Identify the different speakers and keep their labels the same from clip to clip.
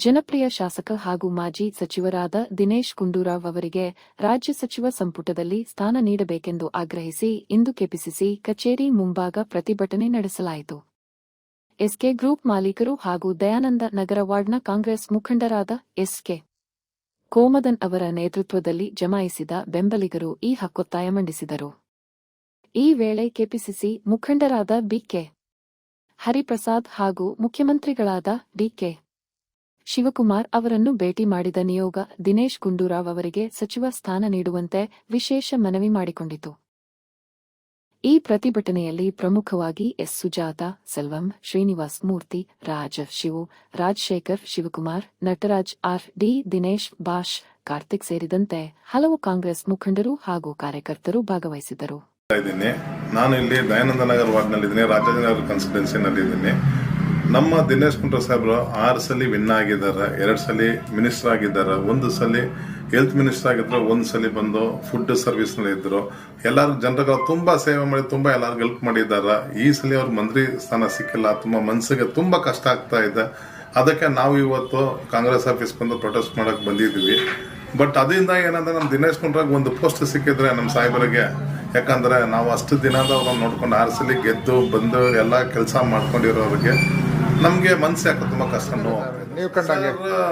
Speaker 1: ಜನಪ್ರಿಯ ಶಾಸಕ ಹಾಗೂ ಮಾಜಿ ಸಚಿವರಾದ ದಿನೇಶ್ ಗುಂಡೂರಾವ್ ಅವರಿಗೆ ರಾಜ್ಯ ಸಚಿವ ಸಂಪುಟದಲ್ಲಿ ಸ್ಥಾನ ನೀಡಬೇಕೆಂದು ಆಗ್ರಹಿಸಿ ಇಂದು ಕೆಪಿಸಿಸಿ ಕಚೇರಿ ಮುಂಭಾಗ ಪ್ರತಿಭಟನೆ ನಡೆಸಲಾಯಿತು. ಎಸ್ಕೆ ಗ್ರೂಪ್ ಮಾಲೀಕರು ಹಾಗೂ ದಯಾನಂದ ನಗರ ವಾರ್ಡ್ನ ಕಾಂಗ್ರೆಸ್ ಮುಖಂಡರಾದ ಎಸ್ಕೆ ಕೋಮದನ್ ಅವರ ನೇತೃತ್ವದಲ್ಲಿ ಜಮಾಯಿಸಿದ ಬೆಂಬಲಿಗರು ಈ ಹಕ್ಕೊತ್ತಾಯ ಮಂಡಿಸಿದರು. ಈ ವೇಳೆ ಕೆಪಿಸಿಸಿ ಮುಖಂಡರಾದ ಬಿಕೆ ಹರಿಪ್ರಸಾದ್ ಹಾಗೂ ಮುಖ್ಯಮಂತ್ರಿಗಳಾದ ಡಿಕೆ ಶಿವಕುಮಾರ್ ಅವರನ್ನು ಭೇಟಿ ಮಾಡಿದ ನಿಯೋಗ ದಿನೇಶ್ ಗುಂಡೂರಾವ್ ಅವರಿಗೆ ಸಚಿವ ಸ್ಥಾನ ನೀಡುವಂತೆ ವಿಶೇಷ ಮನವಿ ಮಾಡಿಕೊಂಡಿತು. ಈ ಪ್ರತಿಭಟನೆಯಲ್ಲಿ ಪ್ರಮುಖವಾಗಿ S. Sujata, Selvam, Srinivas Murthy, Shivu, Rajashekhar, Shivakumar, Nataraj, R. D. Dinesh, ಭಾಷ್, Karthik ಸೇರಿದಂತೆ ಹಲವು ಕಾಂಗ್ರೆಸ್ ಮುಖಂಡರು ಹಾಗೂ ಕಾರ್ಯಕರ್ತರು ಭಾಗವಹಿಸಿದ್ದರು.
Speaker 2: ನಾನು ಇಲ್ಲಿ ದಯಾನಂದ ನಗರ ವಾರ್ಡ್ನಲ್ಲಿದ್ದೀನಿ, ರಾಜಾಜಿನಗರ ಕಾನ್ಸ್ಟಿಟ್ಯೂನ್ಸಿನಲ್ಲಿದ್ದೀನಿ. ನಮ್ಮ ದಿನೇಶ್ ಗುಂಡೂರಾವ್ ಸಾಹೇಬರು 6 ಸಲ ವಿನ್ ಆಗಿದ್ದಾರೆ, 2 ಸಲ ಮಿನಿಸ್ಟರ್ ಆಗಿದ್ದಾರೆ, 1 ಸಲ ಹೆಲ್ತ್ ಮಿನಿಸ್ಟರ್ ಆಗಿದ್ರು, 1 ಸಲ ಬಂದು ಫುಡ್ ಸರ್ವಿಸ್ ನಲ್ಲಿ ಇದ್ರು. ಎಲ್ಲಾರು ಜನರಿಗೆ ತುಂಬಾ ಸೇವೆ ಮಾಡಿ ತುಂಬಾ ಎಲ್ಲಾರು ಹೆಲ್ಪ್ ಮಾಡಿದ್ದಾರೆ. ಈ ಸಲ ಅವ್ರ ಮಂತ್ರಿ ಸ್ಥಾನ ಸಿಕ್ಕಿಲ್ಲ, ತುಂಬಾ ಮನಸ್ಸಿಗೆ ತುಂಬಾ ಕಷ್ಟ ಆಗ್ತಾ ಇದೆ. ಅದಕ್ಕೆ ನಾವು ಇವತ್ತು ಕಾಂಗ್ರೆಸ್ ಆಫೀಸ್ ಬಂದು ಪ್ರೊಟೆಸ್ಟ್ ಮಾಡಕ್ ಬಂದಿದ್ದೀವಿ. ಬಟ್ ಅದರಿಂದ ಏನಂದ್ರೆ ನಮ್ಮ ದಿನೇಶ್ ಗುಂಡೂರಾವ್ ಒಂದು ಪೋಸ್ಟ್ ಸಿಕ್ಕಿದ್ರೆ ನಮ್ಮ ಸಾಹೇಬರಿಗೆ, ಯಾಕಂದ್ರೆ ನಾವು ಅಷ್ಟು ದಿನದ ಅವ್ರನ್ನ ನೋಡ್ಕೊಂಡು 6 ಸಲ ಗೆದ್ದು ಬಂದು ಎಲ್ಲ ಕೆಲಸ ಮಾಡ್ಕೊಂಡಿರೋರಿಗೆ ನಮ್ಗೆ ಮನ್ಸು ಯಾಕೆ ತುಂಬಾ ಕಷ್ಟ.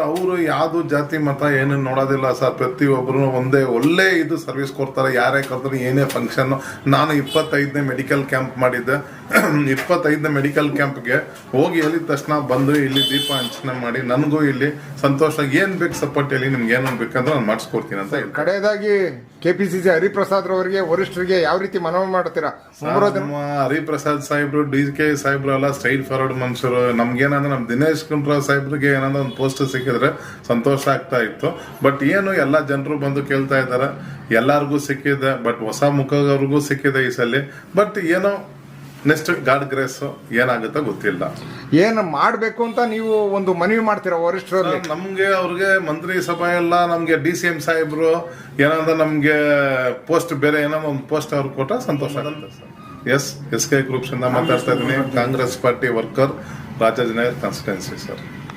Speaker 2: ಅವರು ಯಾವ್ದು ಜಾತಿ ಮತ ಏನು ನೋಡೋದಿಲ್ಲ ಸರ್, ಪ್ರತಿಯೊಬ್ಬರು ಒಂದೇ ಒಳ್ಳೆ ಇದು ಸರ್ವಿಸ್ ಕೊಡ್ತಾರೆ. ಯಾರೇ ಕರ್ತಾರೆ, ಏನೇ ಫಂಕ್ಷನ್. ನಾನು 25ನೇ ಮೆಡಿಕಲ್ ಕ್ಯಾಂಪ್ ಮಾಡಿದ್ದೆ. 25ನೇ ಮೆಡಿಕಲ್ ಕ್ಯಾಂಪ್ಗೆ ಹೋಗಿ ಹೇಳಿದ ತಕ್ಷಣ ಬಂದು ಇಲ್ಲಿ ದೀಪ ಹಂಚನೆ ಮಾಡಿ ನನಗೂ ಇಲ್ಲಿ ಸಂತೋಷ. ಏನ್ ಬೇಕು ಸಪೋರ್ಟ್ ಹೇಳಿ, ನಿಮ್ಗೆ ಏನ್ ಬೇಕಂದ್ರೆ ನಾನು ಮಾಡಿಸ್ಕೊಡ್ತೀನಿ ಅಂತ.
Speaker 3: ಕಡೆಯದಾಗಿ ಕೆಪಿಸಿಸಿ ಹರಿಪ್ರಸಾದ್ ಅವರಿಗೆ ವರಿಷ್ಠರಿಗೆ ಯಾವ ರೀತಿ ಮನವಿ ಮಾಡ್ತೀರಾ?
Speaker 2: ಹರಿಪ್ರಸಾದ್ ಸಾಹೇಬ್ರು, ಡಿ.ಕೆ ಸಾಹೇಬ್ರು ಎಲ್ಲ ಸ್ಟ್ರೈಟ್ ಫಾರ್ವರ್ಡ್ ಮನುಷ್ಯರು. ನಮ್ಗೇನಂದ್ರೆ ನಮ್ ದಿನೇಶ್ ಗುಂಡೂರಾವ್ ಸಾಹೇಬ್ರಿಗೆ ಏನಂದ್ರೆ ಒಂದು ಪೋಸ್ಟ್ ಸಿಕ್ಕಿದ್ರೆ ಸಂತೋಷ ಆಗ್ತಾ ಇತ್ತು. ಬಟ್ ಏನು ಎಲ್ಲ ಜನರು ಬಂದು ಕೇಳ್ತಾ ಇದಾರೆ, ಎಲ್ಲಾರ್ಗೂ ಸಿಕ್ಕಿದೆ. ಬಟ್ ಹೊಸ ಮುಖವ್ರಿಗೂ ಸಿಕ್ಕಿದೆ ಈ ಸಲ. ಬಟ್ ಏನೋ ನೆಕ್ಸ್ಟ್ ಗಾಡ್ ಗ್ರೇಸ್ ಏನಾಗುತ್ತೋ ಗೊತ್ತಿಲ್ಲ.
Speaker 3: ಏನು ಮಾಡ್ಬೇಕು ಅಂತ ನೀವು ಒಂದು ಮನವಿ ಮಾಡ್ತೀರಾ ವರಿಷ್ಠರಲ್ಲಿ?
Speaker 2: ನಮ್ಗೆ ಅವ್ರಿಗೆ ಮಂತ್ರಿ ಸಭೆ ಎಲ್ಲ ನಮ್ಗೆ DCM ಸಾಹೇಬ್ರು ಏನಂದ್ರೆ ನಮ್ಗೆ ಪೋಸ್ಟ್ ಬೇರೆ ಏನೋ ಒಂದು ಪೋಸ್ಟ್ ಅವ್ರು ಕೊಟ್ಟ ಸಂತೋಷ ಆಗುತ್ತೆ ಸರ್. ಎಸ್ ಕೆ ಗ್ರೂಪ್ಸ್ ಇಂದ ಮಾತಾಡ್ತಾ ಇದ್ದೀನಿ, Congress party worker, Rajajinagar constituency sir.